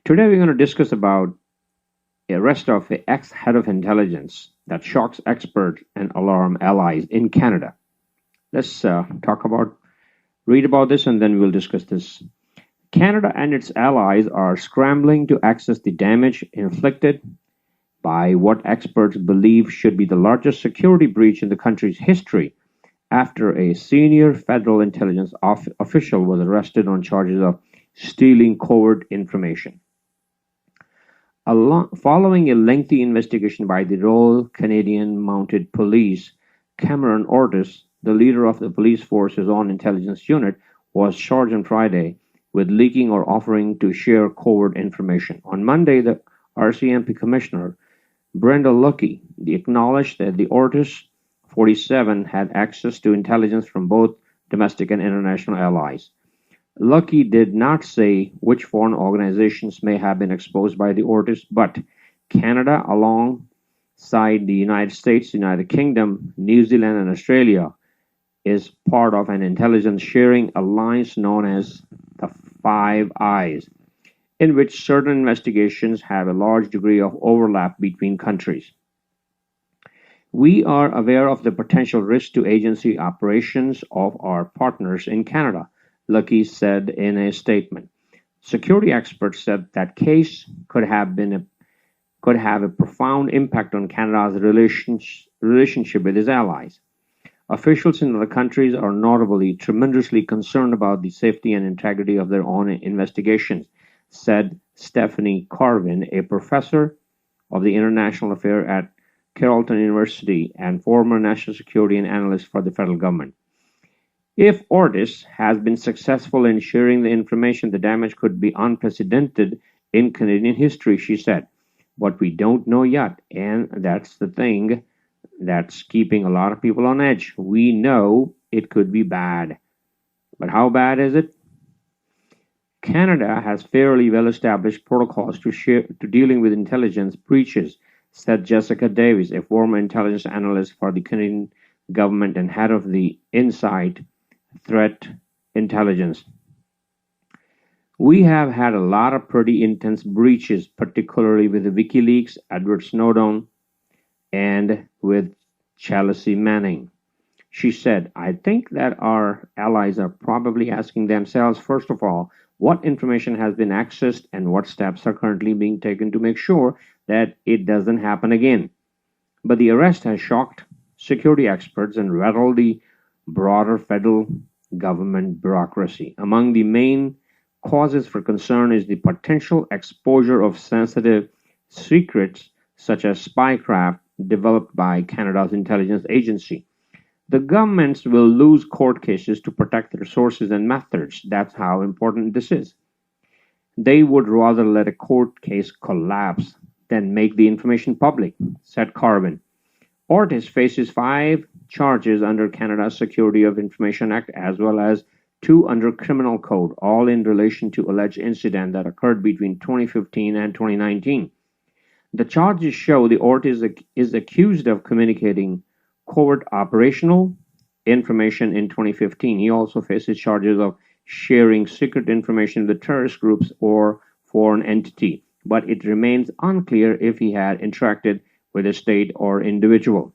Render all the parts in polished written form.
Today we're going to discuss about arrest of the ex-head of intelligence that shocks experts and alarm allies in Canada. Let's read about this, and then we'll discuss this. Canada and its allies are scrambling to access the damage inflicted by what experts believe should be the largest security breach in the country's history after a senior federal intelligence official was arrested on charges of stealing covert information. Following a lengthy investigation by the Royal Canadian Mounted Police, Cameron Ortis, the leader of the police force's own intelligence unit, was charged on Friday with leaking or offering to share covert information. On Monday, the RCMP commissioner, Brenda Lucki, acknowledged that the Ortis 47 had access to intelligence from both domestic and international allies. Lucky did not say which foreign organizations may have been exposed by the Ortis, but Canada, alongside the United States, United Kingdom, New Zealand, and Australia, is part of an intelligence sharing alliance known as the Five Eyes, in which certain investigations have a large degree of overlap between countries. We are aware of the potential risk to agency operations of our partners in Canada, Lucky said in a statement. Security experts said that case could have a profound impact on Canada's relationship with its allies. Officials in other countries are notably tremendously concerned about the safety and integrity of their own investigations, said Stephanie Carvin, a professor of the international affairs at Carleton University and former national security and analyst for the federal government. If Ortis has been successful in sharing the information, the damage could be unprecedented in Canadian history, she said. But we don't know yet, and that's the thing that's keeping a lot of people on edge. We know it could be bad. But how bad is it? Canada has fairly well-established protocols to dealing with intelligence breaches, said Jessica Davis, a former intelligence analyst for the Canadian government and head of the Insight Threat Intelligence. We have had a lot of pretty intense breaches, particularly with the WikiLeaks, Edward Snowden, and with Chelsea Manning. She said, I think that our allies are probably asking themselves, first of all, what information has been accessed and what steps are currently being taken to make sure that it doesn't happen again. But the arrest has shocked security experts and rattled the broader federal government bureaucracy. Among the main causes for concern is the potential exposure of sensitive secrets such as spycraft developed by Canada's intelligence agency. The governments will lose court cases to protect their sources and methods. That's how important this is. They would rather let a court case collapse than make the information public, said Carvin. Ortis faces 5 charges under Canada's Security of Information Act as well as 2 under Criminal Code, all in relation to alleged incident that occurred between 2015 and 2019. The charges show the Ortis is accused of communicating covert operational information in 2015. He also faces charges of sharing secret information with terrorist groups or foreign entity, but it remains unclear if he had interacted with a state or individual.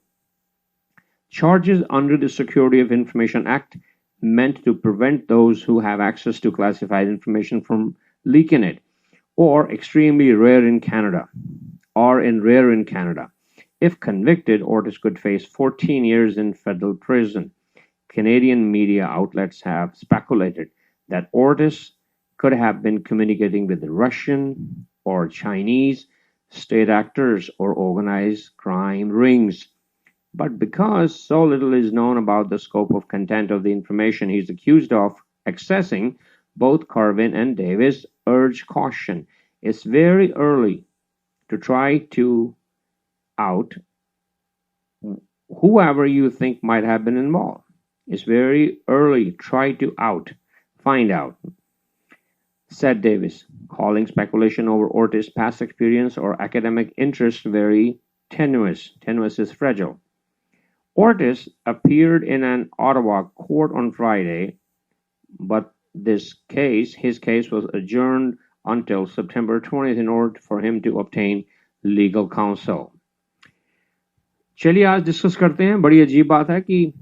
Charges under the Security of Information Act meant to prevent those who have access to classified information from leaking it, or extremely rare in Canada, If convicted, Ortis could face 14 years in federal prison. Canadian media outlets have speculated that Ortis could have been communicating with Russian or Chinese state actors or organized crime rings. But because so little is known about the scope of content of the information he's accused of accessing, both Carvin and Davis urge caution. It's very early to try to out whoever you think might have been involved. It's very early. Try to find out, said Davis, calling speculation over Ortis' past experience or academic interest very tenuous. Tenuous is fragile. Ortis appeared in an Ottawa court on Friday, but his case was adjourned until September 20th in order for him to obtain legal counsel. चलिए आज discuss करते हैं। बड़ी अजीब बात है कि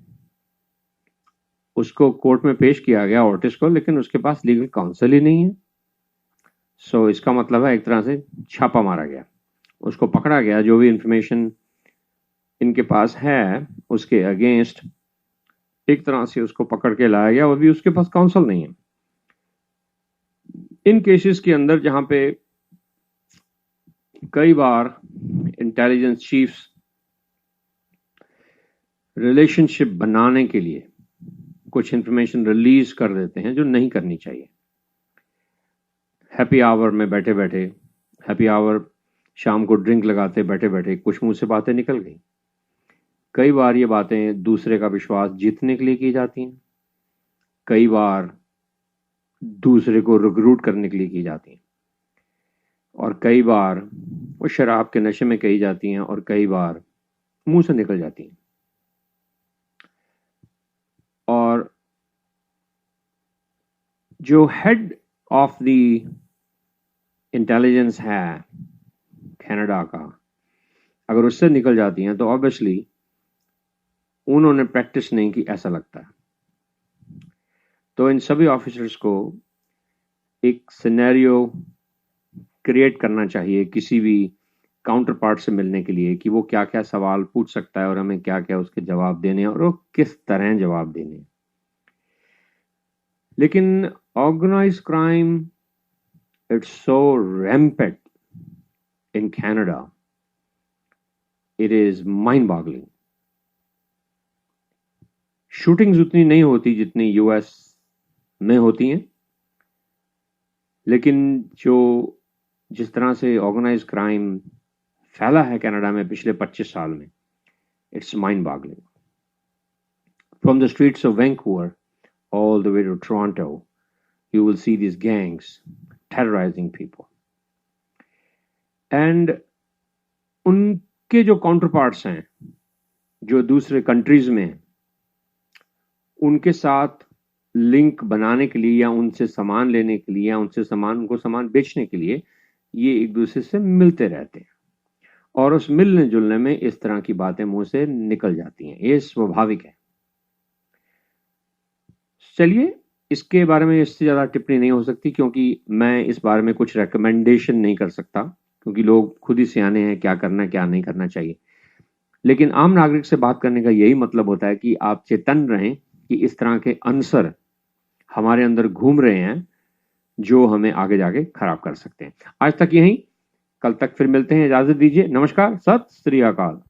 उसको कोर्ट में पेश किया गया ऑर्टिस को, लेकिन उसके पास लीगल काउंसिल ही नहीं है। सो इसका मतलब है एक तरह से छापा मारा गया, उसको पकड़ा गया, जो भी इंफॉर्मेशन इनके पास है उसके अगेंस्ट एक तरह से उसको पकड़ के लाया गया, और भी उसके पास काउंसिल नहीं है। इन केसेस के अंदर जहां पे कई बार इंटेलिजेंस चीफ्स रिलेशनशिप बनाने के लिए कुछ इंफॉर्मेशन रिलीज कर देते हैं जो नहीं करनी चाहिए। हैप्पी आवर में बैठे बैठे, हैप्पी आवर शाम को ड्रिंक लगाते बैठे बैठे कुछ मुंह से बातें निकल गई। कई बार ये बातें दूसरे का विश्वास जीतने के लिए की जाती हैं, कई बार दूसरे को रिक्रूट करने के लिए की जाती हैं, और कई बार वो शराब के नशे में कही जाती हैं, और कई बार मुंह से निकल जाती हैं। और जो हेड ऑफ द इंटेलिजेंस है कनाडा का, अगर उससे निकल जाती हैं तो ऑब्वियसली उन्होंने प्रैक्टिस नहीं की, ऐसा लगता है। तो इन सभी ऑफिसर्स को एक सिनेरियो क्रिएट करना चाहिए किसी भी काउंटर पार्ट से मिलने के लिए कि वो क्या क्या सवाल पूछ सकता है और हमें क्या क्या उसके जवाब देने हैं और वो किस तरह जवाब देने हैं। लेकिन organize crime, it's so rampant in Canada, it is mind boggling. Shootings उतनी नहीं होती जितनी यूएस में होती हैं, लेकिन जो जिस तरह से ऑर्गेनाइज क्राइम फैला है कनाडा में पिछले 25 साल में, it's mind boggling. From the streets of Vancouver all the way to Toronto, you will see these gangs terrorizing people. And उनके जो काउंटरपार्ट्स हैं जो दूसरे कंट्रीज में हैं, उनके साथ लिंक बनाने के लिए या उनसे सामान लेने के लिए या उनसे उनको सामान बेचने के लिए ये एक दूसरे से मिलते रहते हैं, और उस मिलने जुलने में इस तरह की बातें मुंह से निकल जाती हैं। ये स्वाभाविक है। चलिए, इसके बारे में इससे ज़्यादा टिप्पणी नहीं हो सकती, क्योंकि मैं इस बारे में कुछ रेकमेंडेशन नहीं कर सकता, क्योंकि लोग खुद ही सियाने हैं क्या करना क्या नहीं करना चाहिए। लेकिन आम नागरिक से बात करने का यही मतलब होता है कि आप चेतन रहें कि इस तरह के अनसर हमारे अंदर घूम रहे हैं जो हमें आगे जाके खराब कर सकते हैं। आज तक यहीं, कल तक फिर मिलते हैं। इजाजत दीजिए। नमस्कार, सत श्री अकाल।